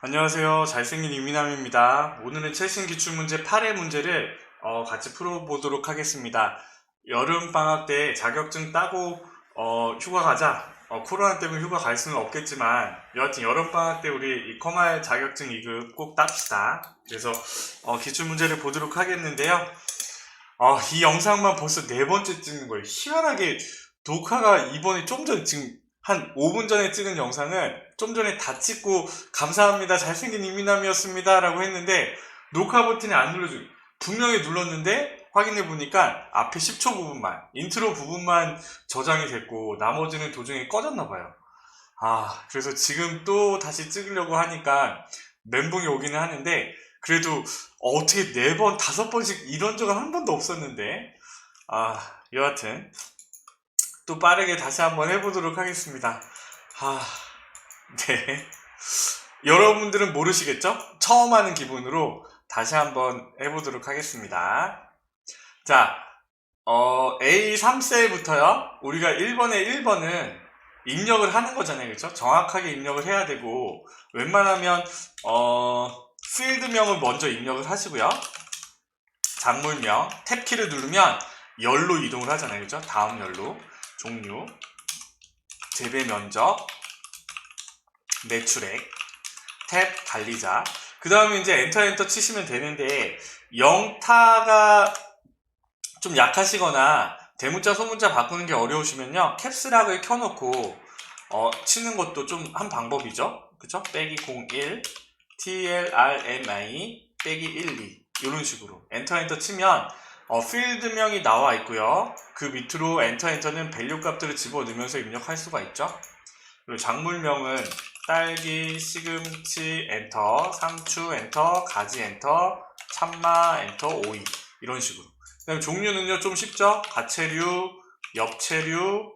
안녕하세요. 잘생긴 이민남입니다. 오늘은 최신 기출문제 8회 문제를 같이 풀어보도록 하겠습니다. 여름방학 때 자격증 따고 휴가 가자. 코로나 때문에 휴가 갈 수는 없겠지만 여하튼 여름방학 때 우리 이 컴활 자격증 2급 꼭 땁시다. 그래서 기출문제를 보도록 하겠는데요. 이 영상만 벌써 네 번째 찍는 거예요. 희한하게 녹화가 이번에 좀 전 지금 한 5분 전에 찍은 영상은 좀 전에 다 찍고 감사합니다. 잘생긴 이민남이었습니다. 라고 했는데 녹화 버튼이 안 눌러줘요. 분명히 눌렀는데 확인해 보니까 앞에 10초 부분만, 인트로 부분만 저장이 됐고 나머지는 도중에 꺼졌나 봐요. 그래서 지금 또 다시 찍으려고 하니까 멘붕이 오기는 하는데 그래도 어떻게 4번, 5번씩 이런 적은 한 번도 없었는데 여하튼 또 빠르게 다시 한번 해보도록 하겠습니다. 네. 여러분들은 모르시겠죠? 처음 하는 기분으로 다시 한번 해보도록 하겠습니다. 자, A3셀부터요. 우리가 1번은 입력을 하는 거잖아요. 그렇죠? 정확하게 입력을 해야 되고 웬만하면 필드명을 먼저 입력을 하시고요. 작물명, 탭키를 누르면 열로 이동을 하잖아요. 그렇죠? 다음 열로. 종류, 재배 면적, 매출액, 탭 관리자. 그 다음에 이제 엔터 치시면 되는데 영타가 좀 약하시거나 대문자 소문자 바꾸는 게 어려우시면요, 캡스락을 켜놓고 치는 것도 좀 한 방법이죠. 그쵸? 빼기 01 TLRMI 빼기 12 이런 식으로 엔터 치면 필드명이 나와 있고요. 그 밑으로 엔터는 밸류 값들을 집어넣으면서 입력할 수가 있죠. 그리고 작물명은 딸기, 시금치 엔터, 상추 엔터, 가지 엔터, 참마 엔터, 오이 이런 식으로. 그 다음에 종류는요 좀 쉽죠. 가채류, 엽채류,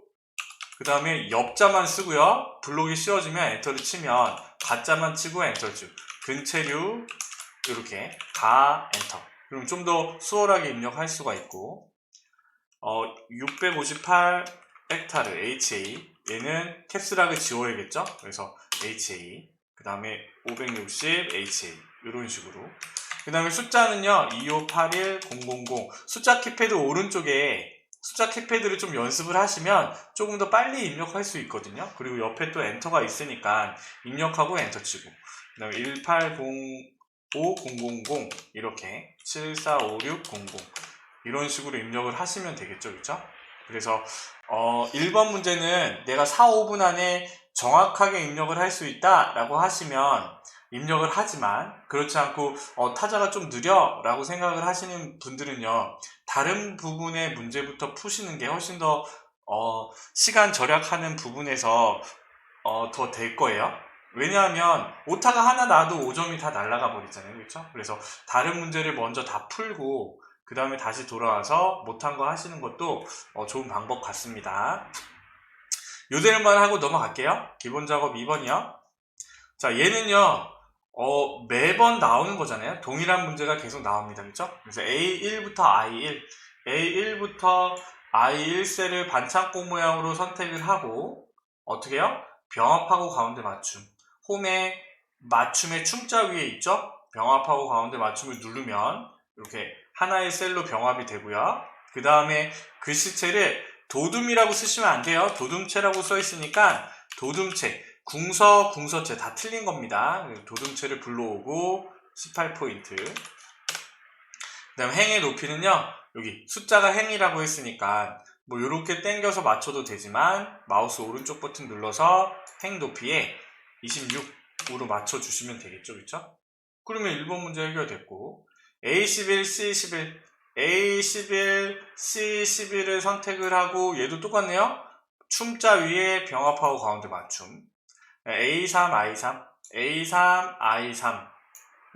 그 다음에 엽자만 쓰고요. 블록이 씌워지면 엔터를 치면 가자만 치고 엔터 주. 근채류 이렇게 가 엔터. 그럼 좀 더 수월하게 입력할 수가 있고 658 헥타르 HA 얘는 캡스락을 지워야겠죠. 그래서 HA 그 다음에 560 HA 이런 식으로. 그 다음에 숫자는요 2581 000 숫자 키패드 오른쪽에 숫자 키패드를 좀 연습을 하시면 조금 더 빨리 입력할 수 있거든요. 그리고 옆에 또 엔터가 있으니까 입력하고 엔터 치고 그 다음에 1805000 이렇게 745600 이런 식으로 입력을 하시면 되겠죠. 그렇죠? 그래서 1번 문제는 내가 4, 5분 안에 정확하게 입력을 할 수 있다 라고 하시면 입력을 하지만 그렇지 않고 타자가 좀 느려 라고 생각을 하시는 분들은요, 다른 부분의 문제부터 푸시는 게 훨씬 더 시간 절약하는 부분에서 더 될 거예요. 왜냐하면 오타가 하나 나도 5점이 다 날아가 버리잖아요. 그렇죠? 그래서 다른 문제를 먼저 다 풀고 그 다음에 다시 돌아와서 못한 거 하시는 것도 좋은 방법 같습니다. 요대로만 하고 넘어갈게요. 기본 작업 2번이요. 자, 얘는요 매번 나오는 거잖아요. 동일한 문제가 계속 나옵니다. 그렇죠? 그래서 A1부터 A1부터 I1 셀을 반창고 모양으로 선택을 하고 어떻게 해요? 병합하고 가운데 맞춤. 홈에 맞춤의 충자 위에 있죠? 병합하고 가운데 맞춤을 누르면 이렇게 하나의 셀로 병합이 되고요. 그 다음에 글씨체를 도둠이라고 쓰시면 안 돼요. 도둠체라고 써 있으니까 도둠체, 궁서체 다 틀린 겁니다. 도둠체를 불러오고 18포인트. 그 다음 행의 높이는요, 여기 숫자가 행이라고 했으니까 뭐 이렇게 당겨서 맞춰도 되지만 마우스 오른쪽 버튼 눌러서 행 높이에 26으로 맞춰주시면 되겠죠. 그렇죠? 그러면 1번 문제 해결됐고 A11, C11, A11, C11을 선택을 하고 얘도 똑같네요. 춤자 위에 병합하고 가운데 맞춤. A3, I3, A3, I3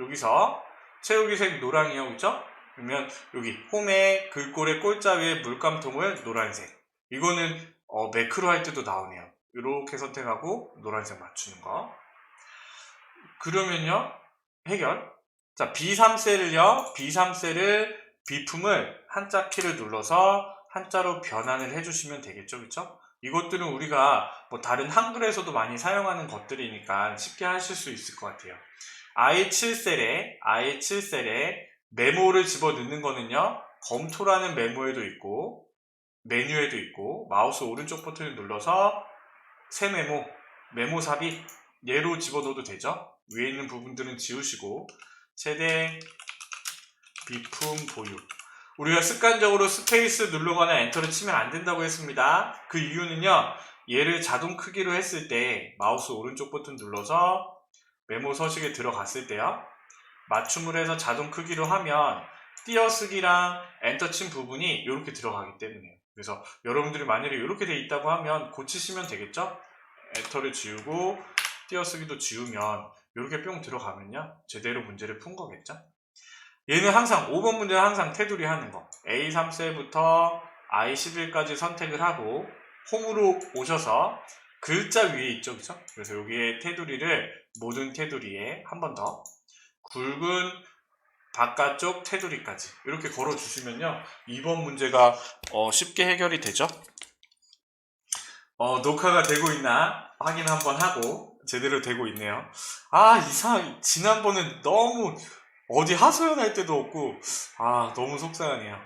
여기서 채우기색 노랑이요. 그쵸? 그러면 여기 홈에 글꼴의 꼴자 위에 물감통을 노란색. 이거는 매크로 할 때도 나오네요. 이렇게 선택하고 노란색 맞추는 거. 그러면요 해결. 자, B3셀을요 B3셀을 비품을 한자 키를 눌러서 한자로 변환을 해주시면 되겠죠. 그쵸? 이것들은 우리가 뭐 다른 한글에서도 많이 사용하는 것들이니까 쉽게 하실 수 있을 것 같아요. I7셀에 메모를 집어넣는 거는요, 검토라는 메모에도 있고 메뉴에도 있고 마우스 오른쪽 버튼을 눌러서 새 메모 삽입 얘로 집어넣어도 되죠. 위에 있는 부분들은 지우시고 최대 비품 보유, 우리가 습관적으로 스페이스 누르거나 엔터를 치면 안 된다고 했습니다. 그 이유는요, 얘를 자동 크기로 했을 때 마우스 오른쪽 버튼 눌러서 메모 서식에 들어갔을 때요, 맞춤을 해서 자동 크기로 하면 띄어쓰기랑 엔터 친 부분이 이렇게 들어가기 때문에요. 그래서 여러분들이 만약에 이렇게 돼 있다고 하면 고치시면 되겠죠? 엔터를 지우고 띄어쓰기도 지우면 이렇게 뿅 들어가면요, 제대로 문제를 푼 거겠죠? 얘는 항상 5번 문제는 항상 테두리 하는 거, A3셀부터 I11까지 선택을 하고 홈으로 오셔서 글자 위에 있죠, 그쵸? 그래서 여기에 테두리를 모든 테두리에 한 번 더 굵은 바깥쪽 테두리까지 이렇게 걸어 주시면요, 2번 문제가 쉽게 해결이 되죠. 녹화가 되고 있나 확인 한번 하고 제대로 되고 있네요. 지난번엔 너무 어디 하소연할 때도 없고 너무 속상하네요.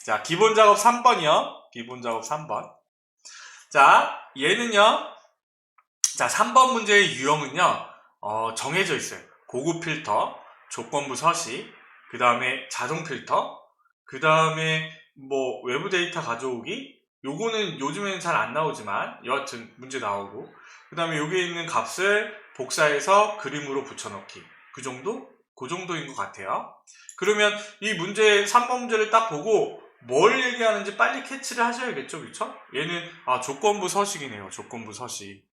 자, 기본 작업 3번이요. 기본 작업 3번. 자, 얘는요, 자, 3번 문제의 유형은요, 정해져 있어요. 고급 필터, 조건부 서식, 그 다음에 자동 필터, 그 다음에 뭐 외부 데이터 가져오기, 요거는 요즘에는 잘 안 나오지만 여하튼 문제 나오고, 그 다음에 여기에 있는 값을 복사해서 그림으로 붙여넣기, 그 정도인 것 같아요. 그러면 이 문제 3번 문제를 딱 보고 뭘 얘기하는지 빨리 캐치를 하셔야겠죠, 그렇죠? 얘는 조건부 서식이네요. 조건부 서식.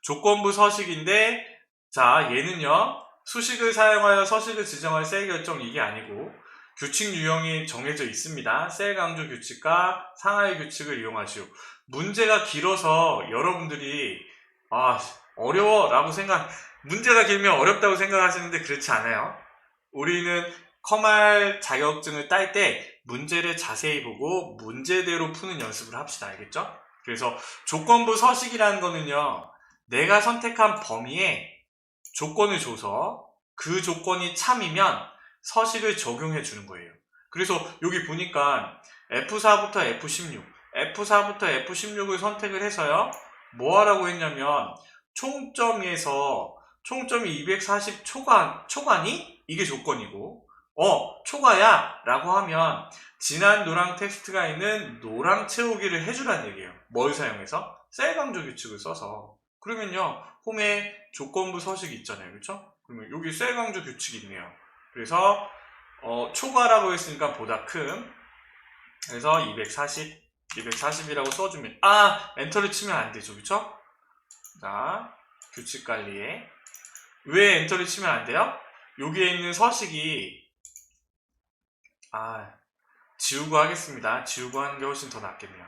조건부 서식인데, 자, 얘는요, 수식을 사용하여 서식을 지정할 셀 결정, 이게 아니고 규칙 유형이 정해져 있습니다. 셀 강조 규칙과 상하이 규칙을 이용하시오. 문제가 길어서 여러분들이 어려워 라고 문제가 길면 어렵다고 생각하시는데 그렇지 않아요. 우리는 컴활 자격증을 딸 때 문제를 자세히 보고 문제대로 푸는 연습을 합시다. 알겠죠? 그래서 조건부 서식이라는 거는요, 내가 선택한 범위에 조건을 줘서 그 조건이 참이면 서식을 적용해 주는 거예요. 그래서 여기 보니까 F4부터 F16을 선택을 해서요, 뭐 하라고 했냐면 총점에서 총점이 240 초간이 이게 조건이고, 초과야 라고 하면 진한 노랑 텍스트가 있는 노랑 채우기를 해주라는 얘기예요. 뭘 사용해서? 셀 강조 규칙을 써서. 그러면요, 홈에 조건부 서식이 있잖아요, 그렇죠? 그러면 여기 셀 강조 규칙이 있네요. 그래서 초과라고 했으니까 보다 큰, 그래서 240이라고 써주면, 엔터를 치면 안 되죠, 그렇죠? 자, 규칙 관리에 왜 엔터를 치면 안 돼요? 여기에 있는 서식이 지우고 하겠습니다. 지우고 하는 게 훨씬 더 낫겠네요.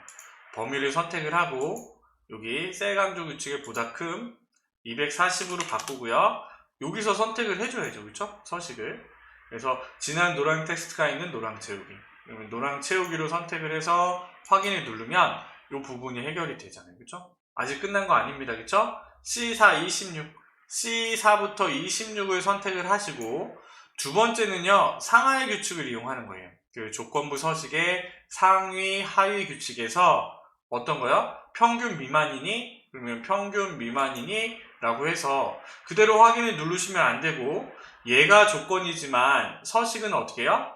범위를 선택을 하고 여기 셀 강조 규칙의 보다 큰 240으로 바꾸고요. 여기서 선택을 해줘야죠, 그렇죠? 서식을. 그래서 진한 노랑 텍스트가 있는 노랑 채우기. 그러면 노랑 채우기로 선택을 해서 확인을 누르면 이 부분이 해결이 되잖아요, 그렇죠? 아직 끝난 거 아닙니다, 그렇죠? C4, 26, C4부터 26을 선택을 하시고, 두 번째는요, 상하이 규칙을 이용하는 거예요. 그 조건부 서식의 상위, 하위 규칙에서 어떤 거요? 평균 미만이니? 그러면 평균 미만이니? 라고 해서 그대로 확인을 누르시면 안 되고, 얘가 조건이지만 서식은 어떻게 해요?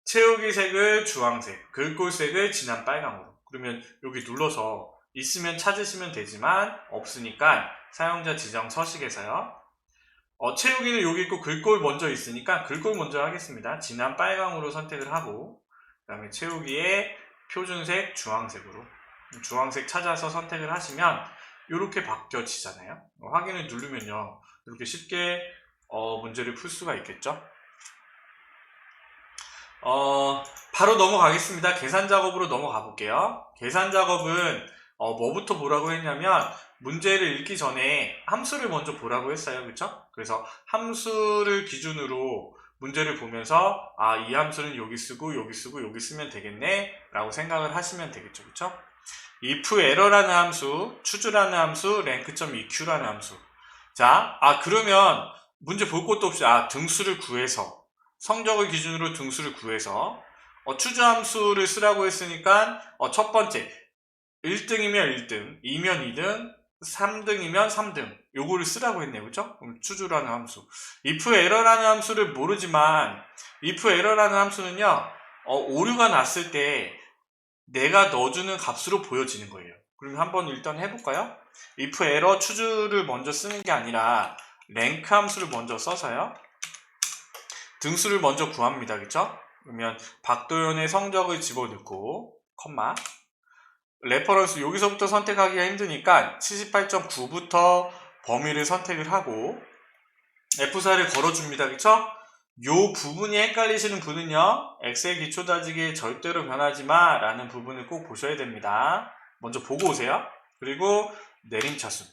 채우기 색을 주황색, 글꼴색을 진한 빨강으로. 그러면 여기 눌러서 있으면 찾으시면 되지만 없으니까 사용자 지정 서식에서요, 채우기는 여기 있고 글꼴 먼저 있으니까 글꼴 먼저 하겠습니다. 진한 빨강으로 선택을 하고, 그 다음에 채우기에 표준색 주황색으로, 주황색 찾아서 선택을 하시면 이렇게 바뀌어지잖아요. 확인을 누르면요, 이렇게 쉽게 문제를 풀 수가 있겠죠. 바로 넘어가겠습니다. 계산 작업으로 넘어가 볼게요. 계산 작업은 뭐부터 보라고 했냐면, 문제를 읽기 전에 함수를 먼저 보라고 했어요, 그쵸? 그래서 함수를 기준으로 문제를 보면서 이 함수는 여기 쓰고 여기 쓰고 여기 쓰면 되겠네 라고 생각을 하시면 되겠죠, 그쵸? if error라는 함수, choos라는 함수, rank.eq라는 함수. 자, 그러면 문제 볼 것도 없이 등수를 구해서 성적을 기준으로 등수를 구해서 choose 함수를 쓰라고 했으니까 첫 번째 1등이면 1등, 2면 2등, 3등이면 3등 요거를 쓰라고 했네요. 그죠? 그럼 choose라는 함수. if error라는 함수를 모르지만 if error라는 함수는요 오류가 났을 때 내가 넣어주는 값으로 보여지는 거예요. 그럼 한번 일단 해볼까요? if error choose를 먼저 쓰는 게 아니라 rank 함수를 먼저 써서요 등수를 먼저 구합니다. 그쵸? 그러면 박도연의 성적을 집어넣고 컴마 레퍼런스 여기서부터 선택하기가 힘드니까 78.9부터 범위를 선택을 하고 F4를 걸어줍니다. 그쵸? 요 부분이 헷갈리시는 분은요 엑셀 기초 다지기에 절대로 변하지 마 라는 부분을 꼭 보셔야 됩니다. 먼저 보고 오세요. 그리고 내림차순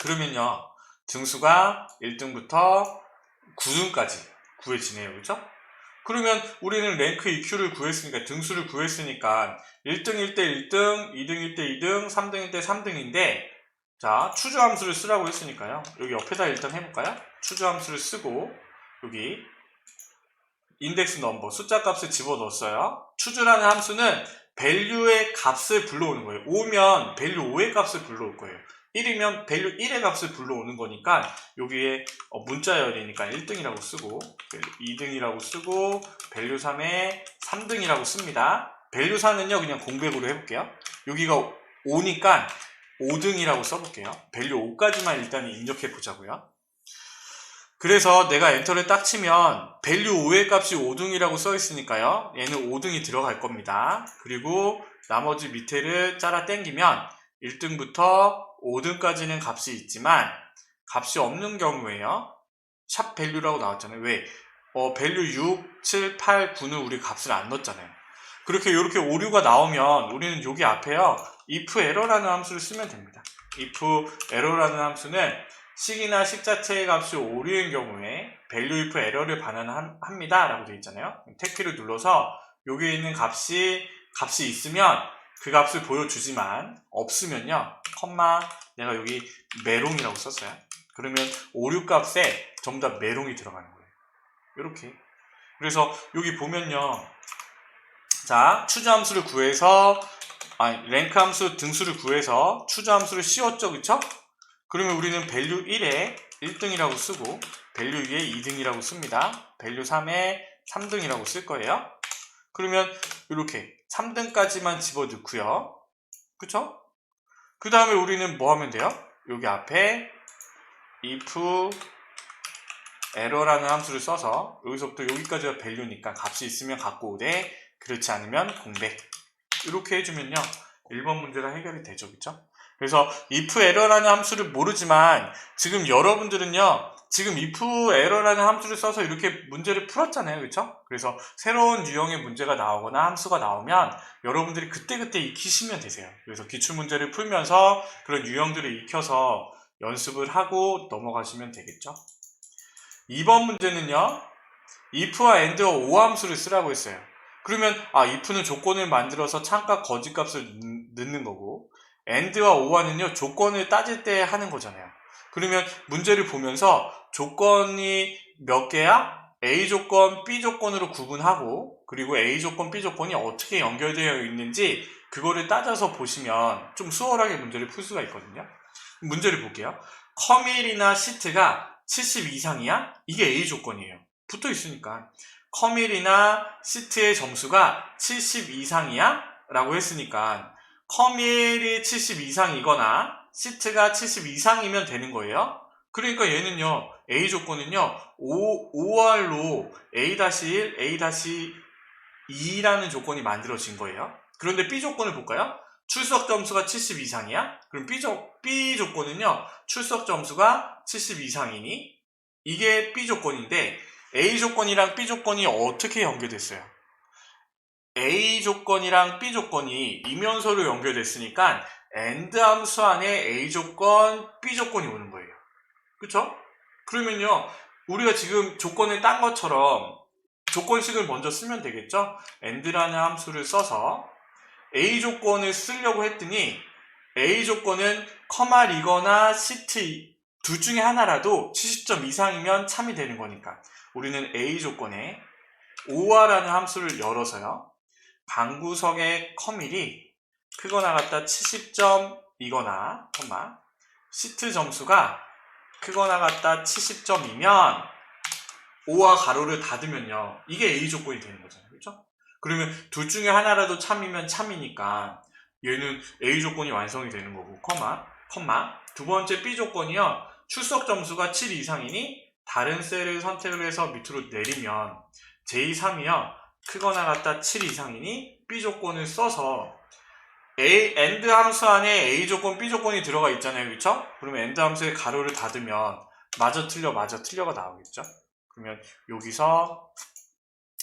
그러면요 등수가 1등부터 9등까지 구해지네요. 그쵸? 그러면 우리는 랭크 EQ를 구했으니까 등수를 구했으니까 1등 1대 1등, 2등 1대 2등, 3등 1대 3등인데 자 추주 함수를 쓰라고 했으니까요. 여기 옆에다 일단 해볼까요? 추주 함수를 쓰고 여기 인덱스 넘버 숫자 값을 집어넣었어요. 추주라는 함수는 value의 값을 불러오는 거예요. 5면 value 5의 값을 불러올 거예요. 1이면 value 1의 값을 불러오는 거니까 여기에 문자열이니까 1등이라고 쓰고 value 2등이라고 쓰고 value 3에 3등이라고 씁니다. value 4는요 그냥 공백으로 해볼게요. 여기가 5니까 5등이라고 써볼게요. value 5까지만 일단 입력해 보자고요. 그래서 내가 엔터를 딱 치면 value 5의 값이 5등이라고 써 있으니까요. 얘는 5등이 들어갈 겁니다. 그리고 나머지 밑에를 잘라 당기면 1등부터 5등까지는 값이 있지만 값이 없는 경우에요. 샵 value라고 나왔잖아요. 왜? value 6, 7, 8, 9는 우리 값을 안 넣었잖아요. 그렇게 이렇게 오류가 나오면 우리는 여기 앞에요. if error라는 함수를 쓰면 됩니다. if error라는 함수는 식이나 식 자체의 값이 오류인 경우에 value if error를 반환합니다 라고 되어 있잖아요. 탭키를 눌러서 여기에 있는 값이 있으면 그 값을 보여주지만 없으면요 컴마 내가 여기 메롱이라고 썼어요. 그러면 오류 값에 전부 다 메롱이 들어가는 거예요. 이렇게. 그래서 여기 보면요 자 추주 함수를 구해서 랭크 함수 등수를 구해서 추주 함수를 씌웠죠. 그쵸? 그러면 우리는 value 1에 1등이라고 쓰고 value 2에 2등이라고 씁니다. value 3에 3등이라고 쓸 거예요. 그러면 이렇게 3등까지만 집어넣고요. 그쵸? 그 다음에 우리는 뭐 하면 돼요? 여기 앞에 if error라는 함수를 써서 여기서부터 여기까지가 value니까 값이 있으면 갖고 오되 그렇지 않으면 공백 이렇게 해주면요 1번 문제가 해결이 되죠. 그쵸? 그래서 if error라는 함수를 모르지만 지금 여러분들은요 지금 if error라는 함수를 써서 이렇게 문제를 풀었잖아요. 그렇죠? 그래서 새로운 유형의 문제가 나오거나 함수가 나오면 여러분들이 그때그때 익히시면 되세요. 그래서 기출문제를 풀면서 그런 유형들을 익혀서 연습을 하고 넘어가시면 되겠죠. 2번 문제는요 if와 and와 or 함수를 쓰라고 했어요. 그러면 if는 조건을 만들어서 참값 거짓값을 넣는 거고 and와 or는요 조건을 따질 때 하는 거잖아요. 그러면 문제를 보면서 조건이 몇 개야? A 조건, B 조건으로 구분하고 그리고 A 조건, B 조건이 어떻게 연결되어 있는지 그거를 따져서 보시면 좀 수월하게 문제를 풀 수가 있거든요. 문제를 볼게요. 커밀이나 시트가 70 이상이야? 이게 A 조건이에요. 붙어 있으니까. 커밀이나 시트의 점수가 70 이상이야? 라고 했으니까 커밀이 70 이상이거나 시트가 70 이상이면 되는 거예요. 그러니까 얘는요 A 조건은요 OR로 A-1, A-2라는 조건이 만들어진 거예요. 그런데 B 조건을 볼까요? 출석 점수가 70 이상이야? 그럼 B 조건은요 출석 점수가 70 이상이니 이게 B 조건인데 A 조건이랑 B 조건이 어떻게 연결됐어요? A 조건이랑 B 조건이 이면서로 연결됐으니까 AND 함수 안에 A 조건, B 조건이 오는 거예요. 그쵸? 그러면요 우리가 지금 조건을 딴 것처럼 조건식을 먼저 쓰면 되겠죠? AND라는 함수를 써서 A 조건을 쓰려고 했더니 A 조건은 커말이거나 시트 둘 중에 하나라도 70점 이상이면 참이 되는 거니까 우리는 A 조건에 OR라는 함수를 열어서요. 방구석의 커밀이 크거나 같다 70점이거나 시트 점수가 크거나 같다 70점이면 O와 가로를 닫으면요. 이게 A 조건이 되는 거잖아요. 그렇죠? 그러면 둘 중에 하나라도 참이면 참이니까 얘는 A 조건이 완성이 되는 거고 두 번째 B 조건이요. 출석 점수가 7 이상이니 다른 셀을 선택을 해서 밑으로 내리면 J3이요. 크거나 같다 7 이상이니 B 조건을 써서 AND 함수 안에 A 조건, B 조건이 들어가 있잖아요. 그렇죠? 그러면 AND 함수의 가로를 닫으면 맞아 틀려가 나오겠죠? 그러면 여기서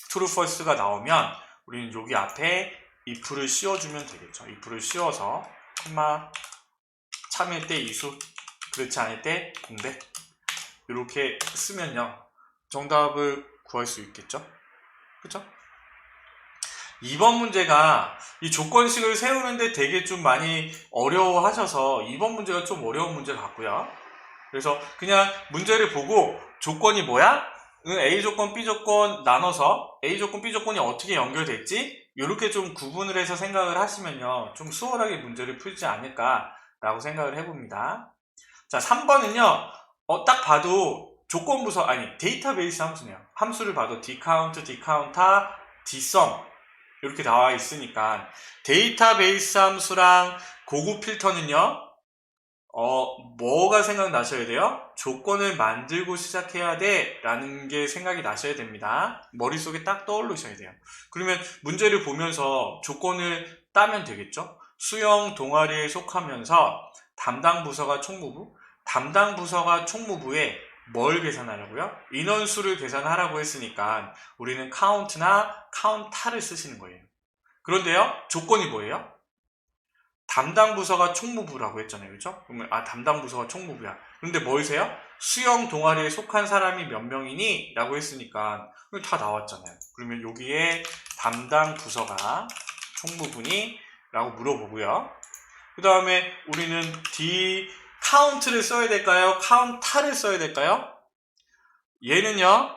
true, false가 나오면 우리는 여기 앞에 if를 씌워주면 되겠죠. if를 씌워서 참일 때 이수, 그렇지 않을 때 공백 이렇게 쓰면요. 정답을 구할 수 있겠죠? 그렇죠? 2번 문제가 이 조건식을 세우는데 되게 좀 많이 어려워하셔서 2번 문제가 좀 어려운 문제 같고요. 그래서 그냥 문제를 보고 조건이 뭐야? A 조건, B 조건 나눠서 A 조건, B 조건이 어떻게 연결됐지? 이렇게 좀 구분을 해서 생각을 하시면요. 좀 수월하게 문제를 풀지 않을까라고 생각을 해봅니다. 자, 3번은요. 딱 봐도 조건부서, 데이터베이스 함수네요. 함수를 봐도 dcount, dcounter, dsum 이렇게 나와 있으니까 데이터베이스 함수랑 고급 필터는요. 뭐가 생각나셔야 돼요? 조건을 만들고 시작해야 돼 라는 게 생각이 나셔야 됩니다. 머릿속에 딱 떠오르셔야 돼요. 그러면 문제를 보면서 조건을 따면 되겠죠? 수영 동아리에 속하면서 담당 부서가 총무부, 담당 부서가 총무부에 뭘 계산하라고요? 인원수를 계산하라고 했으니까 우리는 count나 count를 쓰시는 거예요. 그런데요, 조건이 뭐예요? 담당 부서가 총무부라고 했잖아요. 그렇죠? 그러면 담당 부서가 총무부야. 그런데 뭐이세요? 수영 동아리에 속한 사람이 몇 명이니? 라고 했으니까 다 나왔잖아요. 그러면 여기에 담당 부서가 총무부니? 라고 물어보고요. 그 다음에 우리는 count를 써야 될까요? count를 써야 될까요? 얘는요.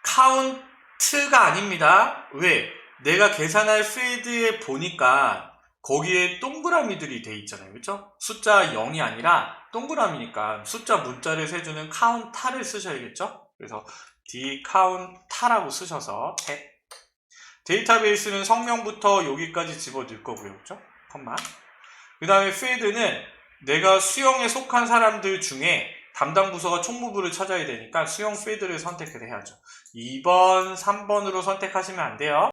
count가 아닙니다. 왜? 내가 계산할 필드에 보니까 거기에 동그라미들이 돼 있잖아요. 그렇죠? 숫자 0이 아니라 동그라미니까 숫자 문자를 세주는 count를 쓰셔야겠죠? 그래서 dcount라고 쓰셔서 데이터베이스는 성명부터 여기까지 집어넣을 거고요. 그렇죠? 그 다음에 필드는 내가 수영에 속한 사람들 중에 담당 부서가 총무부를 찾아야 되니까 수영 필드를 선택을 해야죠. 2번, 3번으로 선택하시면 안 돼요.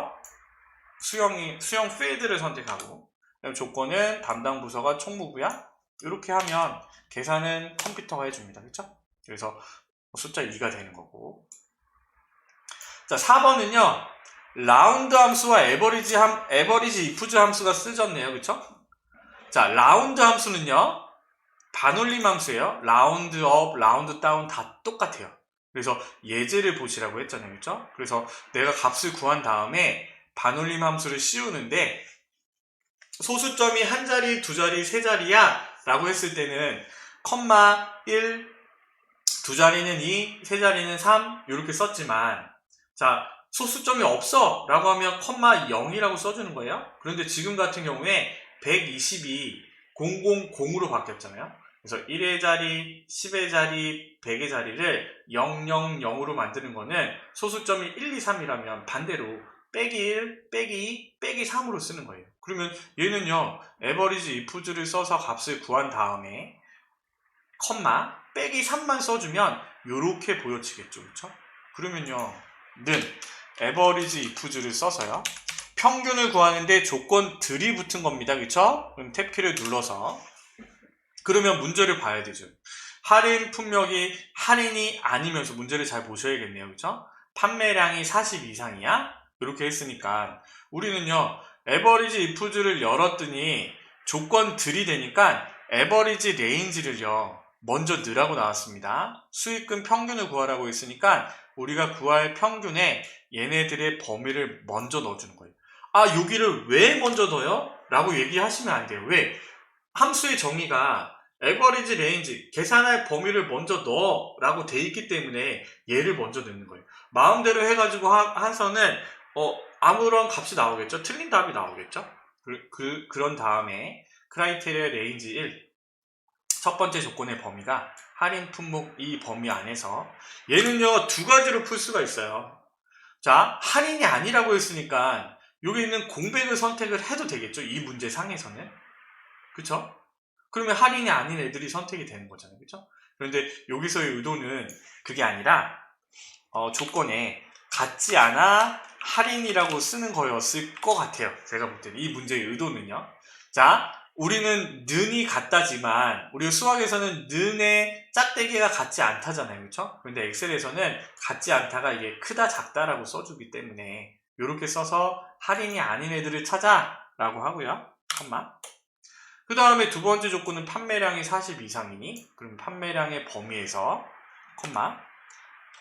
수영 필드를 선택하고 조건은 담당 부서가 총무부야. 이렇게 하면 계산은 컴퓨터가 해줍니다. 그렇죠? 그래서 숫자 2가 되는 거고. 자, 4번은요. 라운드 함수와 에버리지 ifs 함수가 쓰졌네요. 그렇죠? 자, 라운드 함수는요. 반올림 함수예요. 라운드 업, 라운드 다운 다 똑같아요. 그래서 예제를 보시라고 했잖아요. 그렇죠? 그래서 내가 값을 구한 다음에 반올림 함수를 씌우는데 소수점이 한 자리, 두 자리, 세 자리야 라고 했을 때는 1, 두 자리는 2, 세 자리는 3 이렇게 썼지만 자 소수점이 없어 라고 하면 0이라고 써주는 거예요. 그런데 지금 같은 경우에 122, 000으로 바뀌었잖아요. 그래서 1의 자리, 10의 자리, 100의 자리를 000으로 만드는 거는 소수점이 1, 2, 3이라면 반대로 빼기 1, 빼기 2, 빼기 3으로 쓰는 거예요. 그러면 얘는요, 에버리지 ifs를 써서 값을 구한 다음에 빼기 3만 써주면 이렇게 보여지겠죠. 그렇죠? 그러면요, 에버리지 ifs를 써서요, 평균을 구하는데 조건들이 붙은 겁니다. 그렇죠? 그럼 탭키를 눌러서 그러면 문제를 봐야 되죠. 할인 품목이 할인이 아니면서 문제를 잘 보셔야겠네요. 그렇죠? 판매량이 40 이상이야? 이렇게 했으니까 우리는요 에버리지 ifs를 열었더니 조건들이 되니까 에버리지 레인지를요 먼저 넣으라고 나왔습니다. 수익금 평균을 구하라고 했으니까 우리가 구할 평균에 얘네들의 범위를 먼저 넣어주는 거예요. 아, 여기를 왜 먼저 넣어요? 라고 얘기하시면 안 돼요. 왜? 함수의 정의가 average range, 계산할 범위를 먼저 넣어 라고 돼 있기 때문에 얘를 먼저 넣는 거예요. 마음대로 해가지고 해서는 아무런 값이 나오겠죠? 틀린 답이 나오겠죠? 그런 다음에 크라이테리아 레인지 1, 첫 번째 조건의 범위가 할인 품목 이 범위 안에서, 얘는요 두 가지로 풀 수가 있어요. 자, 할인이 아니라고 했으니까 여기 있는 공백을 선택을 해도 되겠죠? 이 문제 상에서는. 그쵸? 그러면 할인이 아닌 애들이 선택이 되는 거잖아요. 그쵸? 그런데 여기서의 의도는 그게 아니라 조건에 같지 않아 할인이라고 쓰는 거였을 것 같아요. 제가 볼 때는 이 문제의 의도는요. 자, 우리는 는이 같다지만 우리 수학에서는 는의 짝대기가 같지 않다잖아요. 그렇죠? 그런데 엑셀에서는 같지 않다가 이게 크다 작다라고 써주기 때문에 이렇게 써서 할인이 아닌 애들을 찾아 라고 하고요. 컴마. 그 다음에 두 번째 조건은 판매량이 40 이상이니, 그럼 판매량의 범위에서 컴마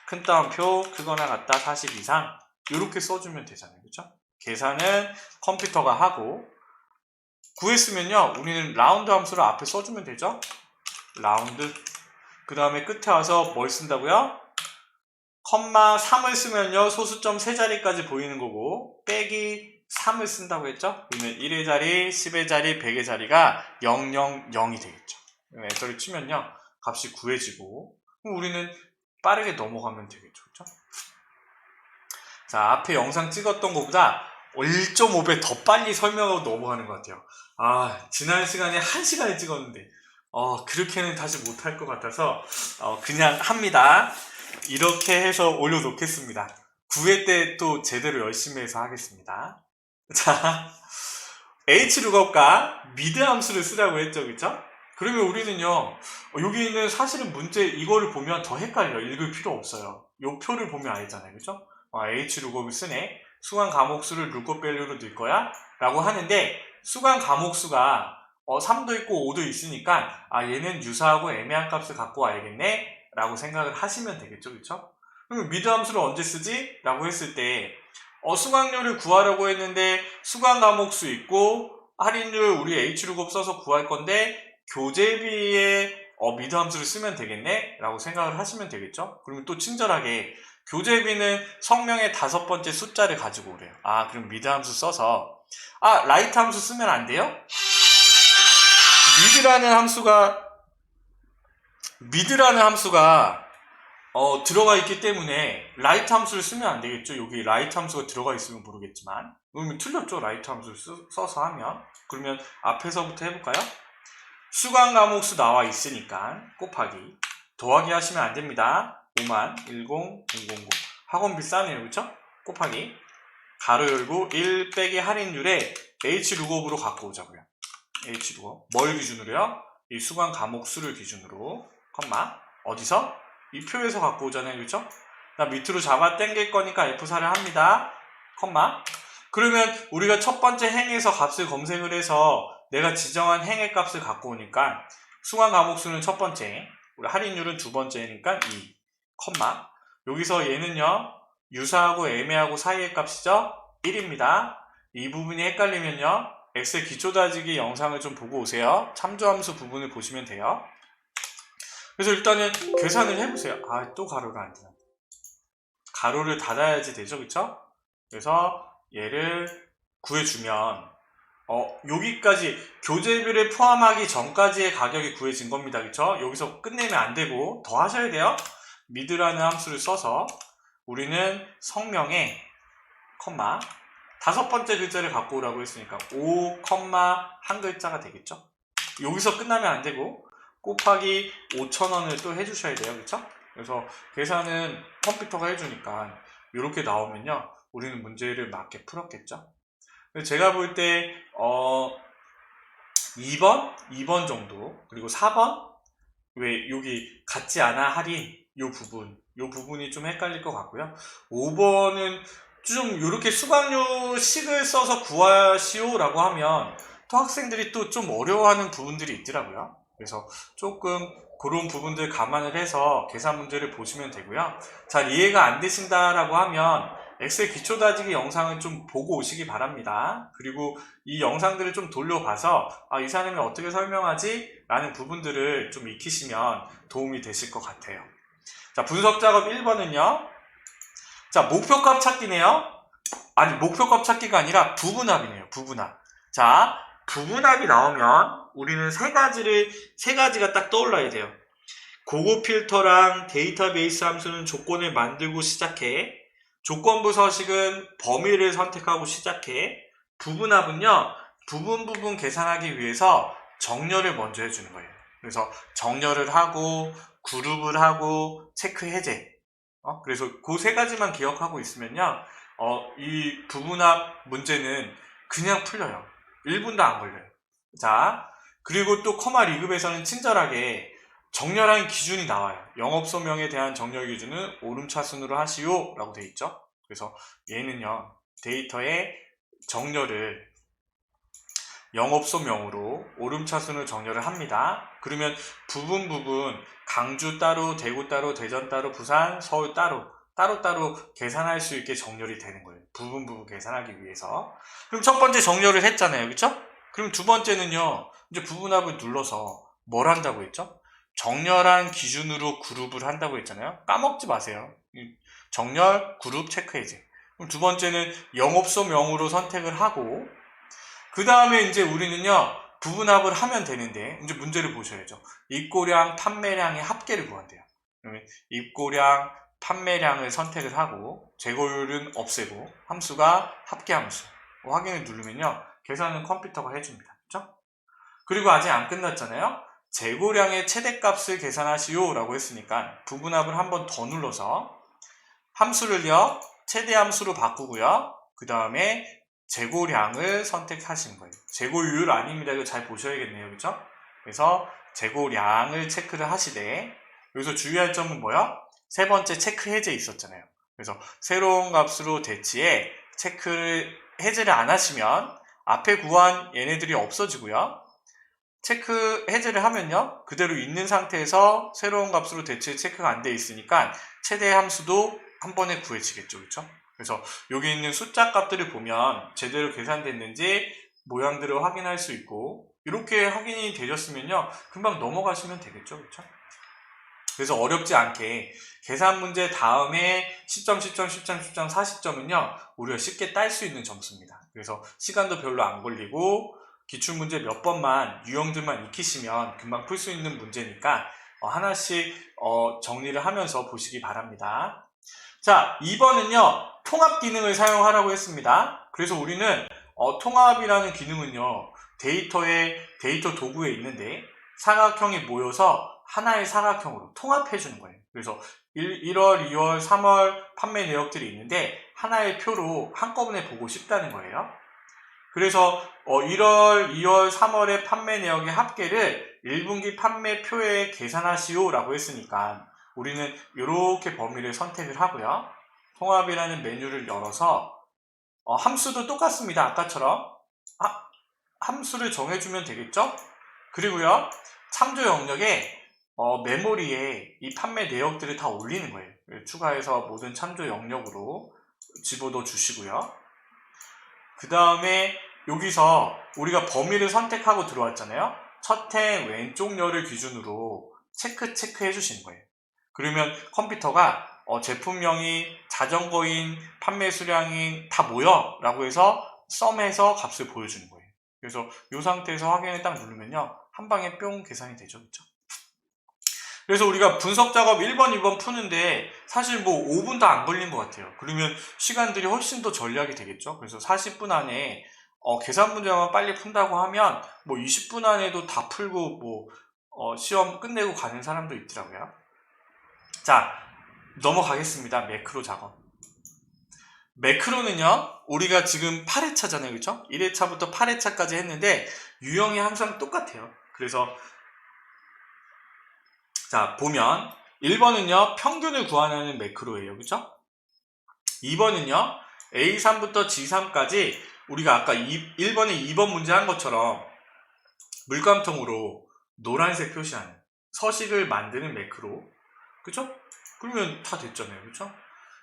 큰 따옴표 크거나 같다 40 이상 이렇게 써주면 되잖아요. 그렇죠? 계산은 컴퓨터가 하고, 구했으면요 우리는 라운드 함수를 앞에 써주면 되죠. 라운드. 그 다음에 끝에 와서 뭘 쓴다고요? 컴마 3을 쓰면요 소수점 3자리까지 보이는 거고, 빼기 3을 쓴다고 했죠. 그러면 1의 자리, 10의 자리, 100의 자리가 0, 0, 0이 되겠죠. 엔터를 치면요 값이 구해지고, 그럼 우리는 빠르게 넘어가면 되겠죠. 그렇죠? 자, 앞에 영상 찍었던 것보다 1.5배 더 빨리 설명하고 넘어가는 것 같아요. 아, 지난 시간에 1시간에 찍었는데 그렇게는 다시 못할 것 같아서 그냥 합니다. 이렇게 해서 올려놓겠습니다. 9회 때 또 제대로 열심히 해서 하겠습니다. 자, HLOOKUP과 미드 함수를 쓰라고 했죠. 그쵸? 그러면 우리는요 여기 있는 사실은 문제 이거를 보면 더 헷갈려요. 읽을 필요 없어요. 요 표를 보면 알잖아요. 그쵸? HLOOKUP을 쓰네. 수강 과목수를 lookup value로 넣을 거야? 라고 하는데, 수강 과목수가 3도 있고 5도 있으니까 얘는 유사하고 애매한 값을 갖고 와야겠네? 라고 생각을 하시면 되겠죠. 그쵸? 그럼 미드 함수를 언제 쓰지? 라고 했을 때 수강료를 구하려고 했는데 수강 과목수 있고 할인율 우리 HLOOKUP 써서 구할 건데 교재비에 미드 함수를 쓰면 되겠네? 라고 생각을 하시면 되겠죠? 그러면 또 친절하게 교재비는 성명의 5번째 숫자를 가지고 오래요. 그럼 미드 함수 써서 라이트 함수 쓰면 안 돼요? 미드라는 함수가 들어가 있기 때문에 라이트 함수를 쓰면 안 되겠죠. 여기 라이트 함수가 들어가 있으면 모르겠지만, 그러면 틀렸죠. 라이트 함수를 써서 하면. 그러면 앞에서부터 해볼까요? 수강 과목수 나와 있으니까 곱하기 더하기 하시면 안 됩니다. 5만 10009 학원비 싸네요. 그쵸? 곱하기 가로 열고 1 빼기 할인율에 HLOOKUP으로 갖고 오자고요. HLOOKUP 뭘 기준으로요? 이 수강 과목 수를 기준으로 컴마 어디서? 이 표에서 갖고 오잖아요. 그쵸? 나 밑으로 잡아 당길 거니까 F4를 합니다. 컴마. 그러면 우리가 첫 번째 행에서 값을 검색을 해서 내가 지정한 행의 값을 갖고 오니까 수강 과목 수는 첫 번째, 우리 할인율은 두 번째니까 2, 컴마. 여기서 얘는요 유사하고 애매하고 사이의 값이죠. 1입니다. 이 부분이 헷갈리면요 엑셀 기초 다지기 영상을 좀 보고 오세요. 참조함수 부분을 보시면 돼요. 그래서 일단은 계산을 해보세요. 또 가로가 안 되나? 가로를 닫아야지 되죠. 그쵸? 그래서 얘를 구해주면 여기까지 교재비를 포함하기 전까지의 가격이 구해진 겁니다. 그쵸? 여기서 끝내면 안 되고 더 하셔야 돼요. 미드라는 함수를 써서 우리는 성명에 컴마 5번째 글자를 갖고 오라고 했으니까 5, 한 글자가 되겠죠? 여기서 끝나면 안 되고 곱하기 5,000원을 또 해주셔야 돼요. 그쵸? 그래서 계산은 컴퓨터가 해주니까 이렇게 나오면요 우리는 문제를 맞게 풀었겠죠? 제가 볼 때 2번 정도, 그리고 4번 왜 여기 같지 않아 할인 요 부분이 좀 헷갈릴 것 같고요. 5번은 좀 이렇게 수강료 식을 써서 구하시오 라고 하면 또 학생들이 또 좀 어려워하는 부분들이 있더라고요. 그래서 조금 그런 부분들 감안을 해서 계산 문제를 보시면 되고요. 잘 이해가 안 되신다라고 하면 엑셀 기초 다지기 영상을 좀 보고 오시기 바랍니다. 그리고 이 영상들을 좀 돌려봐서 이 사람이 어떻게 설명하지? 라는 부분들을 좀 익히시면 도움이 되실 것 같아요. 자, 분석 작업 1번은요. 자, 목표값 찾기네요. 아니, 목표값 찾기가 아니라 부분합이네요. 부분합. 자, 부분합이 나오면 우리는 세 가지가 딱 떠올라야 돼요. 고급 필터랑 데이터베이스 함수는 조건을 만들고 시작해. 조건부 서식은 범위를 선택하고 시작해. 부분합은요, 부분 계산하기 위해서 정렬을 먼저 해주는 거예요. 그래서 정렬을 하고, 그룹을 하고, 체크 해제. 그래서 그 세 가지만 기억하고 있으면요, 이 부분합 문제는 그냥 풀려요. 1분도 안 걸려요. 자, 그리고 또 커마 리급에서는 친절하게 정렬한 기준이 나와요. 영업소명에 대한 정렬 기준은 오름차순으로 하시오 라고 되어 있죠. 그래서 얘는요, 데이터의 정렬을 영업소명으로 오름차순으로 정렬을 합니다. 그러면 부분 강주 따로, 대구 따로, 대전 따로, 부산, 서울 따로 계산할 수 있게 정렬이 되는 거예요. 부분 계산하기 위해서. 그럼 첫 번째 정렬을 했잖아요. 그렇죠? 그럼 두 번째는요, 이제 부분합을 눌러서 뭘 한다고 했죠? 정렬한 기준으로 그룹을 한다고 했잖아요. 까먹지 마세요. 정렬, 그룹, 체크 해제. 그럼 두 번째는 영업소명으로 선택을 하고, 그 다음에 이제 우리는요, 부분합을 하면 되는데, 이제 문제를 보셔야죠. 입고량, 판매량의 합계를 구한대요. 그러면 입고량, 판매량을 선택을 하고, 재고율은 없애고, 함수가 합계함수. 확인을 누르면요, 계산은 컴퓨터가 해줍니다. 그렇죠? 그리고 아직 안 끝났잖아요. 재고량의 최대값을 계산하시오 라고 했으니까 부분합을 한 번 더 눌러서 함수를요, 최대함수로 바꾸고요. 그 다음에 재고량을 선택하시는 거예요. 재고율 아닙니다. 이거 잘 보셔야겠네요. 그렇죠? 그래서 재고량을 체크를 하시되, 여기서 주의할 점은 뭐야? 세 번째 체크 해제 있었잖아요. 그래서 새로운 값으로 대치해 체크를 해제를 안 하시면 앞에 구한 얘네들이 없어지고요. 체크 해제를 하면요, 그대로 있는 상태에서 새로운 값으로 대체 체크가 안 돼 있으니까 최대 함수도 한 번에 구해지겠죠. 그렇죠? 그래서 여기 있는 숫자 값들을 보면 제대로 계산됐는지 모양들을 확인할 수 있고, 이렇게 확인이 되셨으면요, 금방 넘어가시면 되겠죠. 그렇죠? 그래서 어렵지 않게 계산 문제 다음에 10점, 10점, 10점, 10점, 40점은요, 우리가 쉽게 딸 수 있는 점수입니다. 그래서 시간도 별로 안 걸리고, 기출문제 몇 번만 유형들만 익히시면 금방 풀 수 있는 문제니까 하나씩 정리를 하면서 보시기 바랍니다. 자, 2번은요, 통합 기능을 사용하라고 했습니다. 그래서 우리는 통합이라는 기능은요, 데이터 도구에 있는데 사각형이 모여서 하나의 사각형으로 통합해 주는 거예요. 그래서 1월, 2월, 3월 판매 내역들이 있는데 하나의 표로 한꺼번에 보고 싶다는 거예요. 그래서 1월, 2월, 3월의 판매 내역의 합계를 1분기 판매표에 계산하시오 라고 했으니까 우리는 이렇게 범위를 선택을 하고요. 통합이라는 메뉴를 열어서 함수도 똑같습니다. 아까처럼 함수를 정해주면 되겠죠? 그리고요, 참조 영역에 메모리에 이 판매 내역들을 다 올리는 거예요. 추가해서 모든 참조 영역으로 집어넣어 주시고요. 그 다음에 여기서 우리가 범위를 선택하고 들어왔잖아요. 첫 행 왼쪽 열을 기준으로 체크 해주시는 거예요. 그러면 컴퓨터가 제품명이 자전거인 판매 수량이 다 모여 라고 해서 썸해서 값을 보여주는 거예요. 그래서 이 상태에서 확인을 딱 누르면요, 한 방에 뿅 계산이 되죠. 그렇죠? 그래서 우리가 분석 작업 1번, 2번 푸는데 사실 뭐 5분도 안 걸린 것 같아요. 그러면 시간들이 훨씬 더 절약이 되겠죠. 그래서 40분 안에 계산 문제만 빨리 푼다고 하면 뭐 20분 안에도 다 풀고 뭐 시험 끝내고 가는 사람도 있더라고요. 자, 넘어가겠습니다. 매크로 작업. 매크로는요, 우리가 지금 8회차잖아요. 그렇죠? 1회차부터 8회차까지 했는데 유형이 항상 똑같아요. 그래서 자, 보면 1번은요, 평균을 구하는 매크로예요. 그렇죠? 2번은요, A3부터 G3까지 우리가 아까 1번에 2번 문제 한 것처럼 물감통으로 노란색 표시하는 서식을 만드는 매크로. 그쵸? 그러면 다 됐잖아요. 그쵸?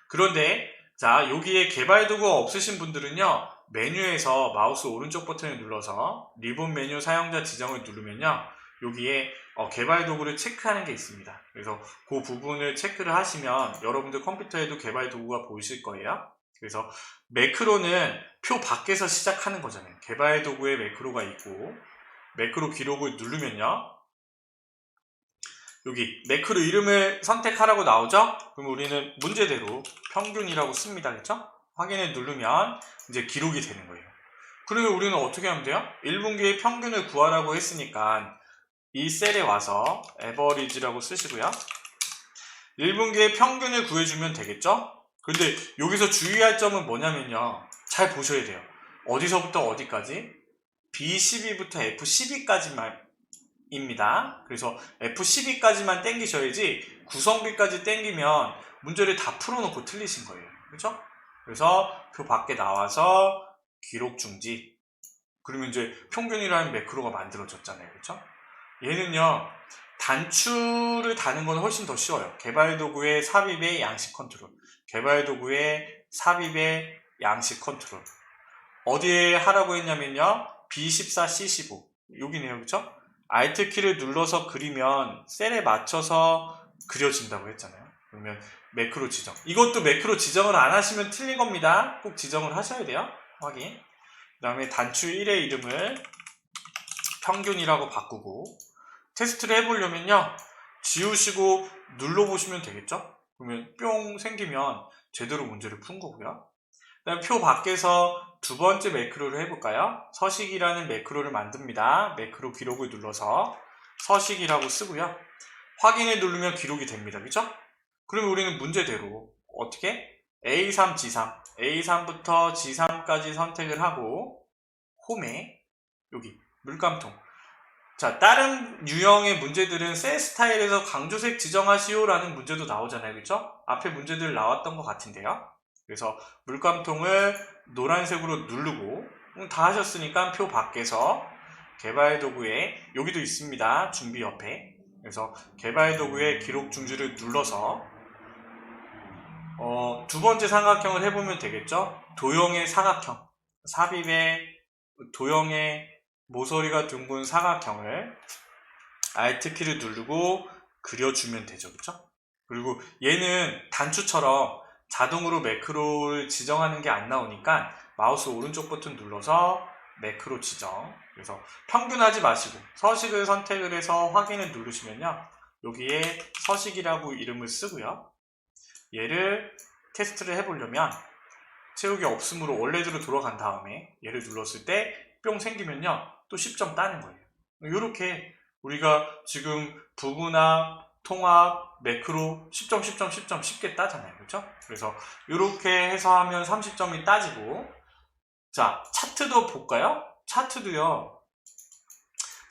그런데 자, 여기에 개발 도구가 없으신 분들은요, 메뉴에서 마우스 오른쪽 버튼을 눌러서 리본 메뉴 사용자 지정을 누르면요, 여기에 개발 도구를 체크하는 게 있습니다. 그래서 그 부분을 체크를 하시면 여러분들 컴퓨터에도 개발 도구가 보이실 거예요. 그래서 매크로는 표 밖에서 시작하는 거잖아요. 개발 도구에 매크로가 있고, 매크로 기록을 누르면요, 여기 매크로 이름을 선택하라고 나오죠? 그럼 우리는 문제대로 평균이라고 씁니다. 그렇죠? 확인을 누르면 이제 기록이 되는 거예요. 그러면 우리는 어떻게 하면 돼요? 1분기의 평균을 구하라고 했으니까 이 셀에 와서 average라고 쓰시고요. 1분기의 평균을 구해주면 되겠죠? 근데 여기서 주의할 점은 뭐냐면요, 잘 보셔야 돼요. 어디서부터 어디까지? B12부터 F12까지만 입니다. 그래서 F12까지만 땡기셔야지 구성비까지 땡기면 문제를 다 풀어놓고 틀리신 거예요. 그렇죠? 그래서 표 밖에 나와서 기록 중지. 그러면 이제 평균이라는 매크로가 만들어졌잖아요. 그렇죠? 얘는요, 단추를 다는 건 훨씬 더 쉬워요. 개발 도구의 삽입의 양식 컨트롤. 개발 도구의 삽입의 양식 컨트롤. 어디에 하라고 했냐면요, B14, C15. 여기네요. 그렇죠? Alt 키를 눌러서 그리면 셀에 맞춰서 그려진다고 했잖아요. 그러면 매크로 지정. 이것도 매크로 지정을 안 하시면 틀린 겁니다. 꼭 지정을 하셔야 돼요. 확인. 그 다음에 단추 1의 이름을 평균이라고 바꾸고 테스트를 해보려면요, 지우시고 눌러보시면 되겠죠? 그러면 뿅 생기면 제대로 문제를 푼 거고요. 그 다음에 표 밖에서 두 번째 매크로를 해볼까요? 서식이라는 매크로를 만듭니다. 매크로 기록을 눌러서 서식이라고 쓰고요. 확인을 누르면 기록이 됩니다. 그죠? 그러면 우리는 문제대로 어떻게? A3, G3, A3부터 G3까지 선택을 하고 홈에 여기 물감통. 자, 다른 유형의 문제들은 셀 스타일에서 강조색 지정하시오 라는 문제도 나오잖아요. 그죠? 앞에 문제들 나왔던 것 같은데요. 그래서 물감통을 노란색으로 누르고 다 하셨으니까 표 밖에서 개발 도구에 여기도 있습니다. 준비 옆에. 그래서 개발 도구에 기록 중지를 눌러서 두 번째 삼각형을 해보면 되겠죠? 도형의 사각형, 삽입의 도형의 모서리가 둥근 사각형을 Alt키를 누르고 그려주면 되죠. 그쵸? 그리고 얘는 단추처럼 자동으로 매크로를 지정하는 게 안 나오니까 마우스 오른쪽 버튼 눌러서 매크로 지정. 그래서 평균하지 마시고 서식을 선택을 해서 확인을 누르시면요, 여기에 서식이라고 이름을 쓰고요, 얘를 테스트를 해보려면 채우기 없음으로 원래대로 돌아간 다음에 얘를 눌렀을 때 뿅 생기면요, 또 10점 따는 거예요. 이렇게 우리가 지금 부분화, 통합, 매크로 10점, 10점, 10점 쉽게 따잖아요. 그렇죠? 그래서 이렇게 해서 하면 30점이 따지고, 자, 차트도 볼까요? 차트도요.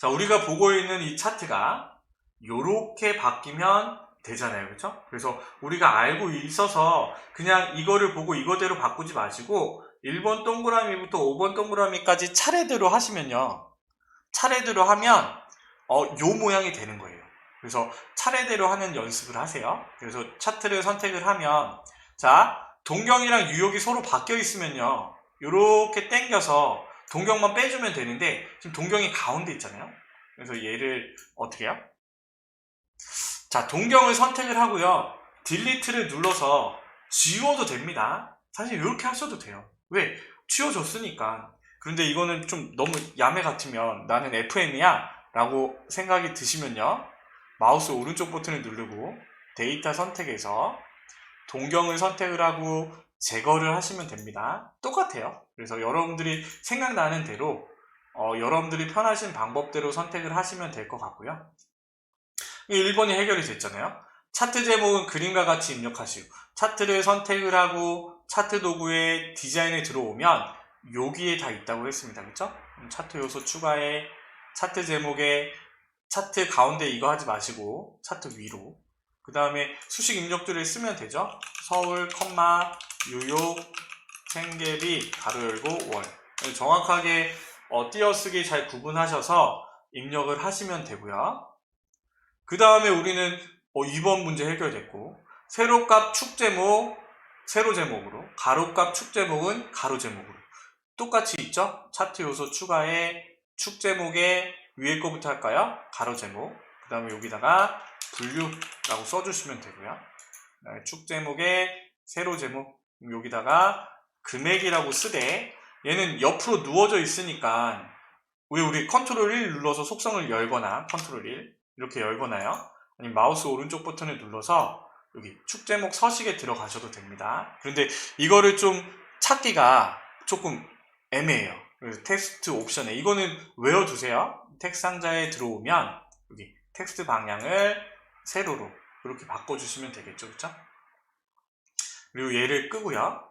자, 우리가 보고 있는 이 차트가 이렇게 바뀌면 되잖아요. 그렇죠? 그래서 우리가 알고 있어서 그냥 이거를 보고 이거대로 바꾸지 마시고 1번 동그라미부터 5번 동그라미까지 차례대로 하시면요, 차례대로 하면 요 모양이 되는 거예요. 그래서 차례대로 하는 연습을 하세요. 그래서 차트를 선택을 하면, 자, 동경이랑 유역이 서로 바뀌어 있으면요, 요렇게 당겨서 동경만 빼주면 되는데 지금 동경이 가운데 있잖아요. 그래서 얘를 어떻게 해요? 자, 동경을 선택을 하고요, 딜리트를 눌러서 지워도 됩니다. 사실 이렇게 하셔도 돼요. 왜? 지워졌으니까. 그런데 이거는 좀 너무 야매 같으면 나는 FM이야 라고 생각이 드시면요, 마우스 오른쪽 버튼을 누르고 데이터 선택에서 동경을 선택을 하고 제거를 하시면 됩니다. 똑같아요. 그래서 여러분들이 생각나는 대로 여러분들이 편하신 방법대로 선택을 하시면 될 것 같고요. 1번이 해결이 됐잖아요. 차트 제목은 그림과 같이 입력하시오. 차트를 선택을 하고 차트 도구에 디자인에 들어오면 여기에 다 있다고 했습니다. 그렇죠? 차트 요소 추가에, 차트 제목에, 차트 가운데 이거 하지 마시고 차트 위로, 그 다음에 수식 입력들을 쓰면 되죠. 서울, 뉴욕, 생계비, 가로 열고, 월. 정확하게 띄어쓰기 잘 구분하셔서 입력을 하시면 되고요. 그 다음에 우리는 2번 문제 해결됐고, 세로값 축 제목 세로 제목으로, 가로값 축 제목은 가로 제목으로 똑같이 있죠? 차트 요소 추가에 축 제목에 위에 거부터 할까요? 가로 제목. 그 다음에 여기다가 분류라고 써주시면 되고요. 축 제목에 세로 제목, 여기다가 금액이라고 쓰되, 얘는 옆으로 누워져 있으니까 왜 우리 컨트롤 1 눌러서 속성을 열거나 컨트롤 1 이렇게 열거나요? 아니면 마우스 오른쪽 버튼을 눌러서 여기 축 제목 서식에 들어가셔도 됩니다. 그런데 이거를 좀 찾기가 조금 애매해요. 그래서 텍스트 옵션에 이거는 외워두세요. 텍스트 상자에 들어오면 여기 텍스트 방향을 세로로 이렇게 바꿔주시면 되겠죠, 그쵸? 그리고 얘를 끄고요.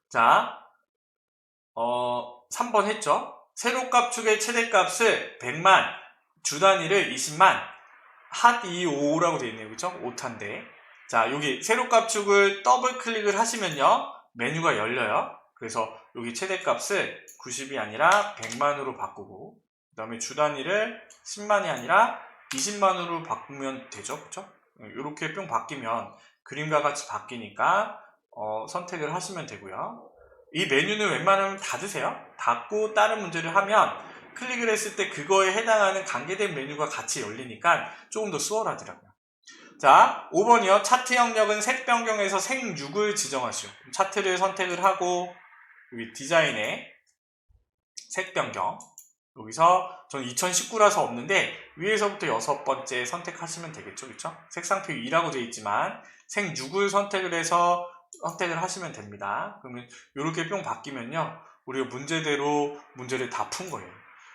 자, 3번 했죠? 세로값 축의 최대값을 100만, 주 단위를 20만, 핫25라고 되어 있네요, 그쵸? 5탄데. 자, 여기 세로값 축을 더블 클릭을 하시면요, 메뉴가 열려요. 그래서 여기 최대값을 90이 아니라 100만으로 바꾸고, 그 다음에 주 단위를 10만이 아니라 20만으로 바꾸면 되죠, 그쵸? 이렇게 뿅 바뀌면 그림과 같이 바뀌니까 선택을 하시면 되고요. 이 메뉴는 웬만하면 닫으세요. 닫고 다른 문제를 하면 클릭을 했을 때 그거에 해당하는 관계된 메뉴가 같이 열리니까 조금 더 수월하더라고요. 자, 5번이요. 차트 영역은 색 변경에서 색 6을 지정하시오. 차트를 선택을 하고 여기 디자인에 색 변경, 여기서 저는 2019라서 없는데 위에서부터 6번째 선택하시면 되겠죠, 그렇죠? 색상표 2라고 되어 있지만 색 6을 선택을 해서 선택을 하시면 됩니다. 그러면 이렇게 뿅 바뀌면요, 우리가 문제대로 문제를 다 푼 거예요.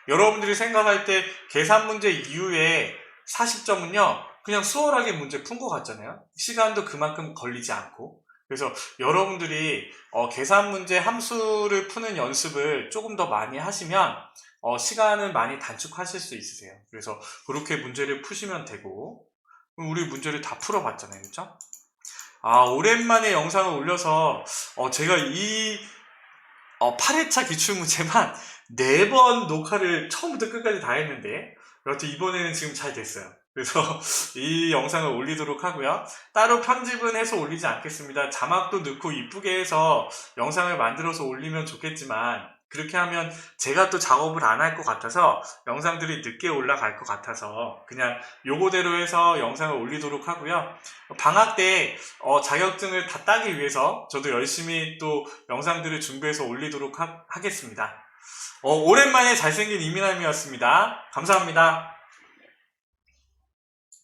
여러분들이 생각할 때 계산 문제 이후에 40점은요 그냥 수월하게 문제 푼 것 같잖아요. 시간도 그만큼 걸리지 않고. 그래서 여러분들이 계산 문제 함수를 푸는 연습을 조금 더 많이 하시면 시간을 많이 단축하실 수 있으세요. 그래서 그렇게 문제를 푸시면 되고, 우리 문제를 다 풀어봤잖아요, 그렇죠? 아, 오랜만에 영상을 올려서 제가 이 8회차 기출문제만 4번 녹화를 처음부터 끝까지 다 했는데 여하튼 이번에는 지금 잘 됐어요. 그래서 이 영상을 올리도록 하고요. 따로 편집은 해서 올리지 않겠습니다. 자막도 넣고 이쁘게 해서 영상을 만들어서 올리면 좋겠지만 그렇게 하면 제가 또 작업을 안 할 것 같아서 영상들이 늦게 올라갈 것 같아서 그냥 요거대로 해서 영상을 올리도록 하고요. 방학 때 자격증을 다 따기 위해서 저도 열심히 또 영상들을 준비해서 올리도록 하겠습니다. 오랜만에 잘생긴 이민함이었습니다. 감사합니다.